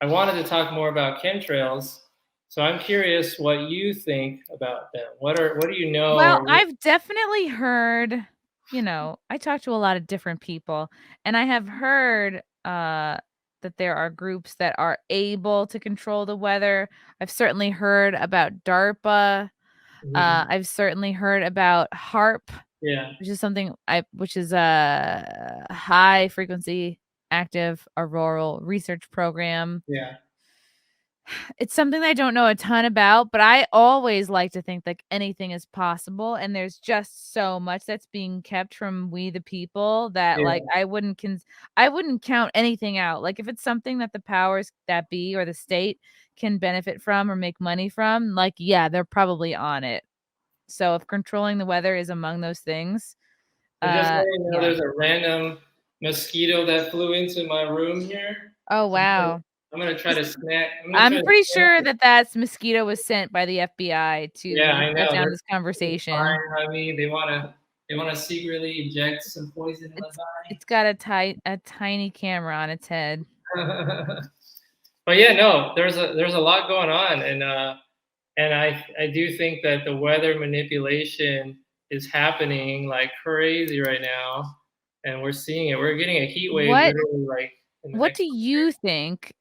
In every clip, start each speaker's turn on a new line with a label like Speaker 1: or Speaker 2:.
Speaker 1: I wanted to talk more about chemtrails. So I'm curious what you think about them. What do you know?
Speaker 2: Well,
Speaker 1: Or
Speaker 2: I've definitely heard, I talk to a lot of different people, and I have heard that there are groups that are able to control the weather. I've certainly heard about DARPA.
Speaker 1: Mhm.
Speaker 2: I've certainly heard about HARP,
Speaker 1: Yeah,
Speaker 2: which is a high frequency active auroral research program.
Speaker 1: yeah,
Speaker 2: It's something that I don't know a ton about, but I always like to think like anything is possible, and there's just so much that's being kept from we the people that like
Speaker 1: yeah.
Speaker 2: I wouldn't count anything out. Like if it's something that the powers that be or the state can benefit from or make money from, like yeah, they're probably on it. So if controlling the weather is among those things,
Speaker 1: So just let you know,
Speaker 2: yeah.
Speaker 1: there's a random mosquito that flew into my room here.
Speaker 2: Oh
Speaker 1: I'm gonna,
Speaker 2: wow.
Speaker 1: I'm gonna try
Speaker 2: This
Speaker 1: to snack. I'm gonna try
Speaker 2: I'm
Speaker 1: to
Speaker 2: pretty
Speaker 1: snack
Speaker 2: sure
Speaker 1: it.
Speaker 2: that that mosquito was sent by the FBI
Speaker 1: Yeah,
Speaker 2: to
Speaker 1: I
Speaker 2: shut
Speaker 1: know.
Speaker 2: down
Speaker 1: They're
Speaker 2: this conversation.
Speaker 1: spying on me. They wanna secretly inject some poison in
Speaker 2: It's
Speaker 1: my
Speaker 2: it's got a tiny camera on its head.
Speaker 1: body. But yeah, no, there's a lot going on, and I do think that the weather manipulation is happening like crazy right now, and we're seeing it. We're getting a heat wave
Speaker 2: What
Speaker 1: literally like in the
Speaker 2: what
Speaker 1: next
Speaker 2: do you think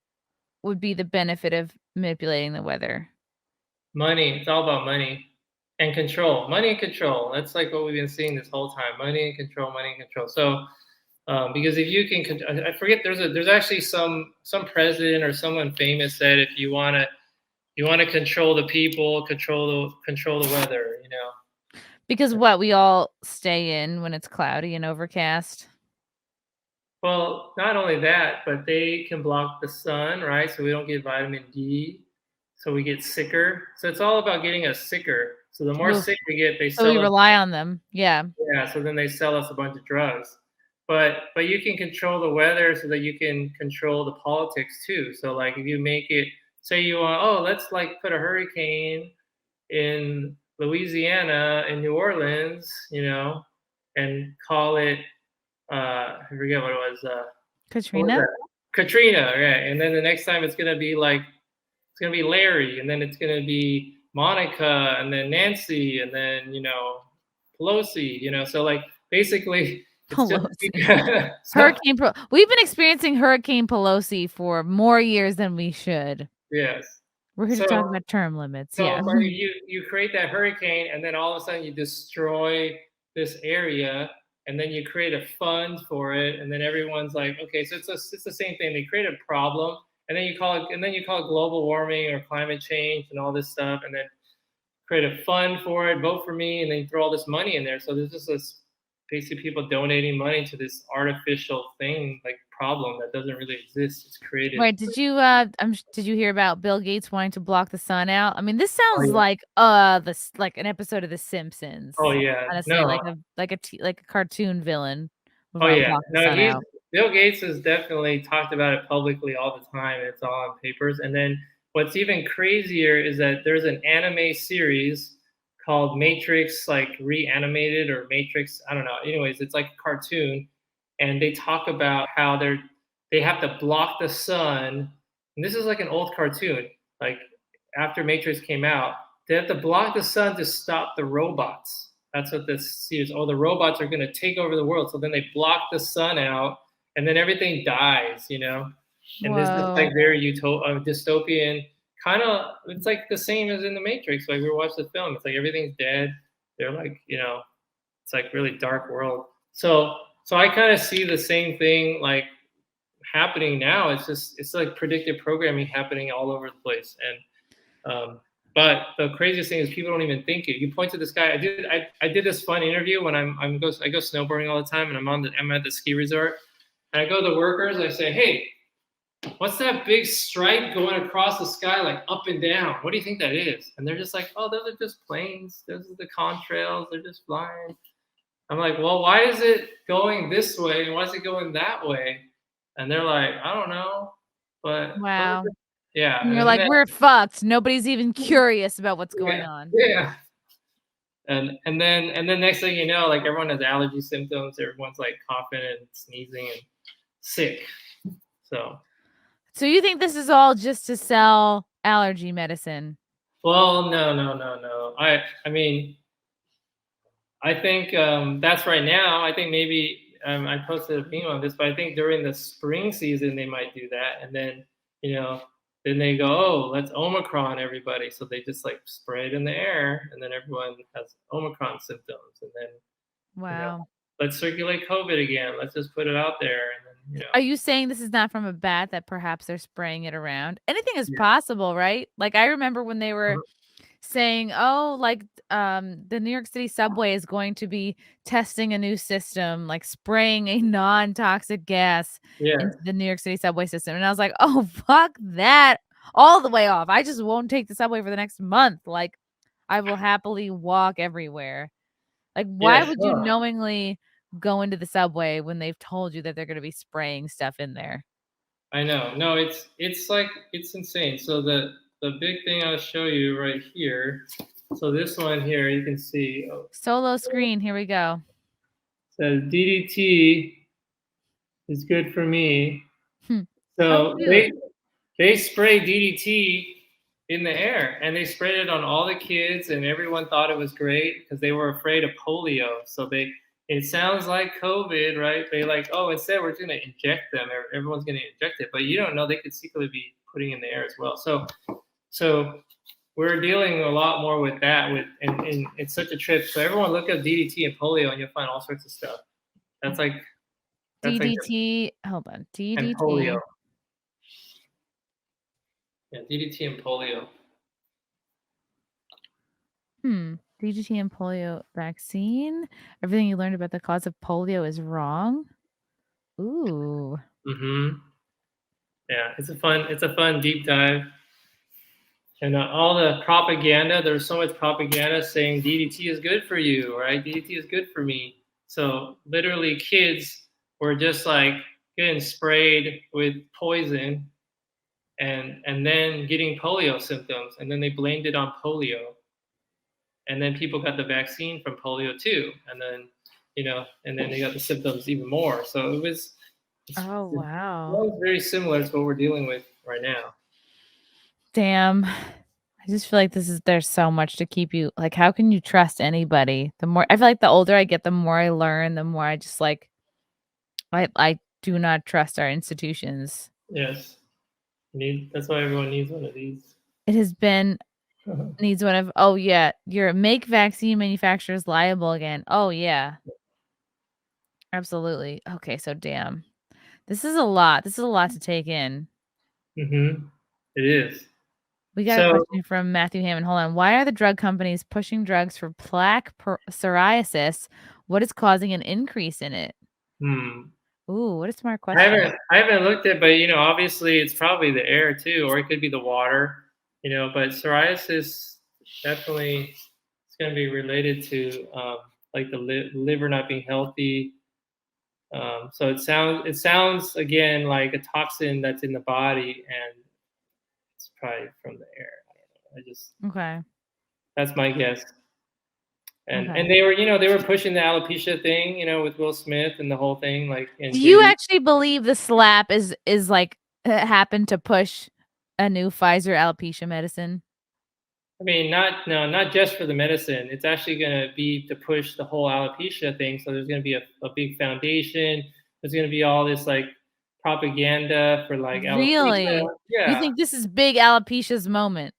Speaker 2: would be the benefit of manipulating the weather?
Speaker 1: money. It's all about money and control. Money and control. That's like what we've been seeing this whole time. Money and control. Money and control. So because if you can, I forget. There's actually some president or someone famous said if you want to control the people, control the weather.
Speaker 2: Because what we all stay in when it's cloudy and overcast.
Speaker 1: Well, not only that, but they can block the sun, right? So we don't get vitamin D, so we get sicker. So it's all about getting us sicker. So the more
Speaker 2: Oof.
Speaker 1: sick we get, they
Speaker 2: So we
Speaker 1: sell us.
Speaker 2: rely on them. Yeah.
Speaker 1: Yeah, so then they sell us a bunch of drugs. But you can control the weather so that you can control the politics too. So like if you make it, say you want, oh, let's like put a hurricane in Louisiana in New Orleans, and call it I forget what it was. What was
Speaker 2: Katrina?
Speaker 1: that? Katrina, right? And then the next time it's gonna be Larry, and then it's gonna be Monica, and then Nancy, and then Pelosi. So like basically, it's just
Speaker 2: Pelosi.
Speaker 1: so
Speaker 2: We've been experiencing Hurricane Pelosi for more years than we should.
Speaker 1: yes.
Speaker 2: We're here to
Speaker 1: So
Speaker 2: talk about term limits.
Speaker 1: so
Speaker 2: Yeah.
Speaker 1: for you create that hurricane, and then all of a sudden you destroy this area, and then you create a fund for it, and then everyone's like, okay, so it's the same thing. They create a problem, and then you call it global warming or climate change and all this stuff, and then create a fund for it, vote for me, and then you throw all this money in there. So there's just this basically people donating money to this artificial thing, like problem that doesn't really exist. It's created.
Speaker 2: Right. Did you hear about Bill Gates wanting to block the sun out? I mean, this
Speaker 1: Oh
Speaker 2: sounds
Speaker 1: yeah.
Speaker 2: like like an episode of The
Speaker 1: Oh
Speaker 2: Simpsons.
Speaker 1: yeah.
Speaker 2: Honestly,
Speaker 1: No.
Speaker 2: like a cartoon villain would
Speaker 1: Oh
Speaker 2: want to
Speaker 1: yeah.
Speaker 2: block the
Speaker 1: No,
Speaker 2: sun out.
Speaker 1: Bill Gates has definitely talked about it publicly all the time. It's all on papers. And then what's even crazier is that there's an anime series called Matrix, like reanimated or Matrix. I don't know. Anyways, it's like a cartoon, and they talk about how they have to block the sun. And this is like an old cartoon, like after Matrix came out, they have to block the sun to stop the robots. That's what this series. Oh, the robots are going to take over the world. So then they block the sun out, and then everything dies. And this is like
Speaker 2: Whoa.
Speaker 1: very dystopian kind of. It's like the same as in the Matrix. Like we watched the film. It's like everything's dead. They're like, it's like really dark world. So I kind of see the same thing like happening now. It's like predictive programming happening all over the place. But the craziest thing is people don't even think it. You point to this guy. I did this fun interview when I go snowboarding all the time, and I'm at the ski resort, and I go to the workers. I say, hey, what's that big stripe going across the sky like up and down? What do you think that is? And they're just like, oh, those are just planes. Those are the contrails. They're just flying. I'm like, well, why is it going this way and why is it going that way? And they're like, I don't know, but
Speaker 2: Wow.
Speaker 1: yeah,
Speaker 2: And you're
Speaker 1: and
Speaker 2: like,
Speaker 1: then,
Speaker 2: we're fucked. Nobody's even curious about what's going
Speaker 1: yeah,
Speaker 2: on.
Speaker 1: yeah. And then next thing you know, like everyone has allergy symptoms. Everyone's like coughing and sneezing and sick. So
Speaker 2: So you think this is all just to sell allergy medicine?
Speaker 1: Well, no. I mean, I think that's right now. I think maybe I posted a meme on this, but I think during the spring season they might do that, and then you know, then they go, oh, let's Omicron everybody, so they just like spray it in the air, and then everyone has Omicron symptoms, and then you know,
Speaker 2: Wow.
Speaker 1: let's circulate COVID again. Let's just put it out there, and then
Speaker 2: Are you saying this is not from a bat, that perhaps they're spraying it around? Anything is
Speaker 1: yeah,
Speaker 2: possible, right? Like, I remember when they were
Speaker 1: mhm,
Speaker 2: saying, "Oh, like, the New York City subway is going to be testing a new system, like spraying a non-toxic gas
Speaker 1: yeah,
Speaker 2: into the New York City subway system." And I was like, "Oh, fuck that all the way off. I just won't take the subway for the next month. Like, I will happily walk everywhere." Like,
Speaker 1: yeah,
Speaker 2: why would you
Speaker 1: sure.
Speaker 2: knowingly go into the subway when they've told you that they're gonna be spraying stuff in there?
Speaker 1: I know. No, it's like it's insane. So the big thing I'll show you right here. So this one here, you can see. Oh,
Speaker 2: Solo screen, here we go.
Speaker 1: says DDT is good for me.
Speaker 2: Hmm. How
Speaker 1: So
Speaker 2: cute.
Speaker 1: they spray DDT in the air, and they sprayed it on all the kids, and everyone thought it was great because they were afraid of polio. So they it sounds like COVID, right? They like, oh, instead we're going to inject them. Everyone's going to inject it, but you don't know they could secretly be putting in the air as well. So we're dealing a lot more with that. And it's such a trip. So everyone look up DDT and polio, and you'll find all sorts of stuff. That's like that's like
Speaker 2: DDT, hold on,
Speaker 1: and polio.
Speaker 2: DDT.
Speaker 1: Yeah, DDT and polio.
Speaker 2: DDT and polio vaccine. Everything you learned about the cause of polio is wrong. Ooh.
Speaker 1: Mm-hmm. Yeah, it's a fun deep dive. And all the propaganda, there's so much propaganda saying DDT is good for you, right? DDT is good for me. So literally, kids were just like getting sprayed with poison and then getting polio symptoms, and then they blamed it on polio, and then people got the vaccine from polio too, and then and then they got the symptoms even more. So
Speaker 2: Oh,
Speaker 1: it
Speaker 2: wow.
Speaker 1: was very similar to what we're dealing with right now.
Speaker 2: Damn. I just feel like there's so much to keep you like, how can you trust anybody? The more I feel like the older I get, the more I learn, the more I just like I do not trust our institutions.
Speaker 1: Yes, that's why everyone needs one of these.
Speaker 2: It has been needs one of, "Oh, yeah, you're make vaccine manufacturers liable again." Oh, yeah, absolutely. Okay, so damn. This is a lot. This is a lot to take in.
Speaker 1: Mm-hmm. It is.
Speaker 2: We got a
Speaker 1: So,
Speaker 2: question from Matthew Hammond. Hold on. Why are the drug companies pushing drugs for psoriasis? What is causing an increase in it?
Speaker 1: hmm.
Speaker 2: Ooh, what a smart question.
Speaker 1: I haven't looked at, but obviously it's probably the air too, or it could be the water. But psoriasis definitely it's going to be related to like the liver not being healthy. So it sounds again like a toxin that's in the body, and it's probably from the air. I don't know. I just
Speaker 2: Okay.
Speaker 1: That's my guess.
Speaker 2: Okay.
Speaker 1: And they were pushing the alopecia thing, with Will Smith and the whole thing, like in
Speaker 2: Do you
Speaker 1: Diddy.
Speaker 2: actually believe the slap is like happened to push a new Pfizer alopecia medicine?
Speaker 1: I mean, not just for the medicine. It's actually going to be to push the whole alopecia thing. So there's going to be a big foundation. There's going to be all this like propaganda for like alopecia.
Speaker 2: Really? You
Speaker 1: Yeah.
Speaker 2: think this is big alopecia's moment?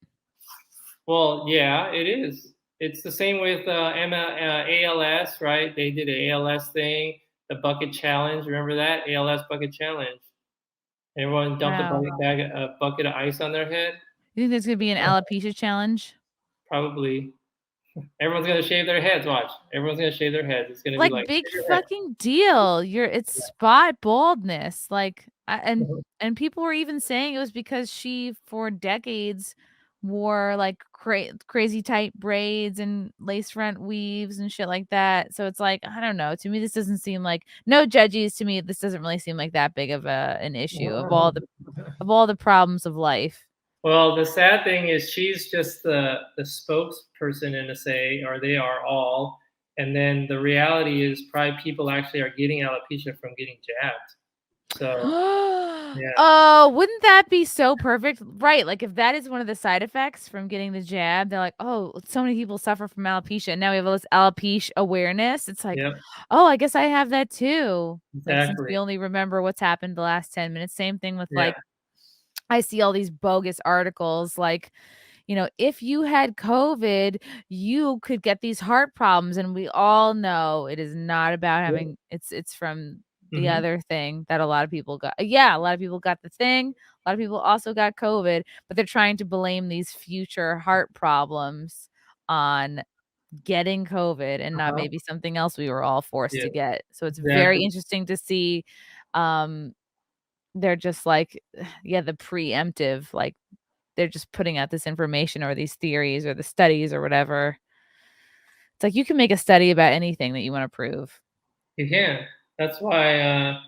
Speaker 1: Well, yeah, it is. It's the same with ALS, right? They did an ALS thing, the bucket challenge. Remember that ALS bucket challenge? Everyone dumped
Speaker 2: Wow.
Speaker 1: a bucket of ice on their head.
Speaker 2: You think there's gonna be an alopecia challenge?
Speaker 1: Probably. Everyone's gonna shave their heads. Watch. Everyone's gonna shave their heads. It's gonna be
Speaker 2: Like,
Speaker 1: like
Speaker 2: big
Speaker 1: shave your head.
Speaker 2: fucking deal. It's spot baldness, like, and people were even saying it was because she, for decades, wore, like, crazy tight braids and lace front weaves and shit like that, so it's like, I don't know, to me, this doesn't seem like no judges, to me, this doesn't really seem like that big of an issue of all the problems of life.
Speaker 1: Well, the sad thing is she's just the spokesperson in a say, or they are all. And then the reality is probably people actually are getting alopecia from getting jabbed. So yeah,
Speaker 2: Oh, wouldn't that be so perfect? Right, like, if that is one of the side effects from getting the jab, they're like, "Oh, so many people suffer from alopecia, and now we have all this alopecia awareness." It's like,
Speaker 1: yep,
Speaker 2: "Oh, I guess I have that too." Like, since we
Speaker 1: exactly.
Speaker 2: only remember what's happened the last 10 minutes. Same thing with,
Speaker 1: Yeah,
Speaker 2: like, I see all these bogus articles, like, if you had COVID, you could get these heart problems, and we all know it is not about
Speaker 1: yep,
Speaker 2: having it's from the
Speaker 1: mhm,
Speaker 2: other thing that a lot of people got. Yeah, a lot of people got the thing, a lot of people also got COVID, but they're trying to blame these future heart problems on getting COVID and not
Speaker 1: uh-huh,
Speaker 2: maybe something else we were all forced
Speaker 1: yeah,
Speaker 2: to get. So it's very
Speaker 1: exactly.
Speaker 2: interesting to see, um, they're just like, yeah, the preemptive, like, they're just putting out this information or these theories or the studies or whatever. It's like you can make a study about anything that you wanna prove.
Speaker 1: You can. That's why,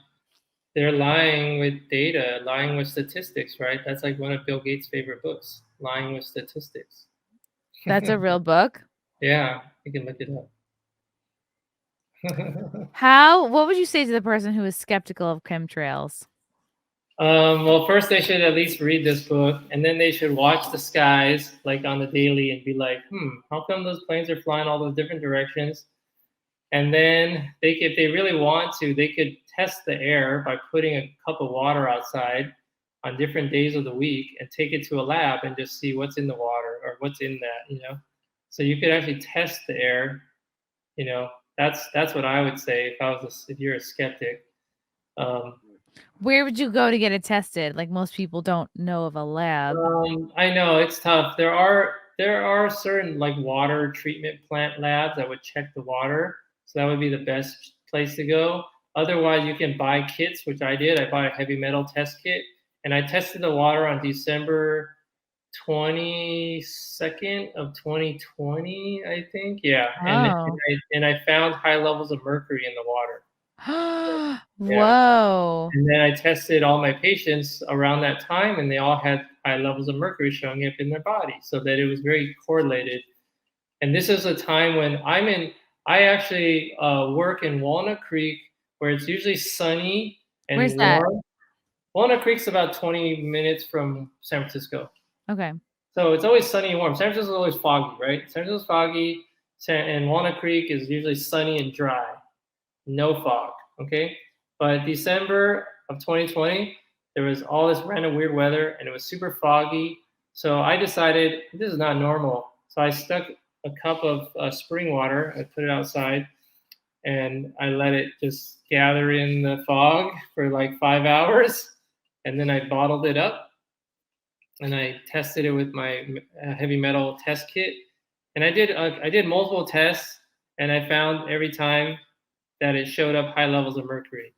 Speaker 1: they're lying with data, lying with statistics, right? That's like one of Bill Gates' favorite books, Lying with Statistics.
Speaker 2: That's a real book?
Speaker 1: Yeah, you can look it up.
Speaker 2: What would you say to the person who is skeptical of chemtrails?
Speaker 1: Well, first they should at least read this book, and then they should watch the skies like on the daily and be like, how come those planes are flying all those different directions? And then if they really want to, they could test the air by putting a cup of water outside on different days of the week and take it to a lab and just see what's in the water or what's in that. So you could actually test the air. You know, that's what I would say if you're a skeptic. Um,
Speaker 2: Where would you go to get it tested? Like, most people don't know of a lab.
Speaker 1: I know it's tough. There are certain like water treatment plant labs that would check the water, so that would be the best place to go. Otherwise, you can buy kits, which I did. I bought a heavy metal test kit, and I tested the water on December 22nd of 2020, I think. Yeah,
Speaker 2: Oh.
Speaker 1: and I found high levels of mercury in the water. Yeah.
Speaker 2: Whoa.
Speaker 1: And then I tested all my patients around that time, and they all had high levels of mercury showing up in their body, so that it was very correlated. And this is a time when I actually work in Walnut Creek, where it's usually sunny
Speaker 2: Where's
Speaker 1: and
Speaker 2: that?
Speaker 1: warm. Walnut Creek's about 20 minutes from San Francisco.
Speaker 2: Okay.
Speaker 1: So it's always sunny and warm. San Francisco is always foggy, right? San Francisco's foggy, and Walnut Creek is usually sunny and dry, no fog. Okay, but December of 2020, there was all this random weird weather, and it was super foggy. So I decided this is not normal. So I stuck a cup of spring water. I put it outside, and I let it just gather in the fog for like 5 hours, and then I bottled it up and I tested it with my heavy metal test kit. And I did multiple tests, and I found every time that it showed up high levels of mercury.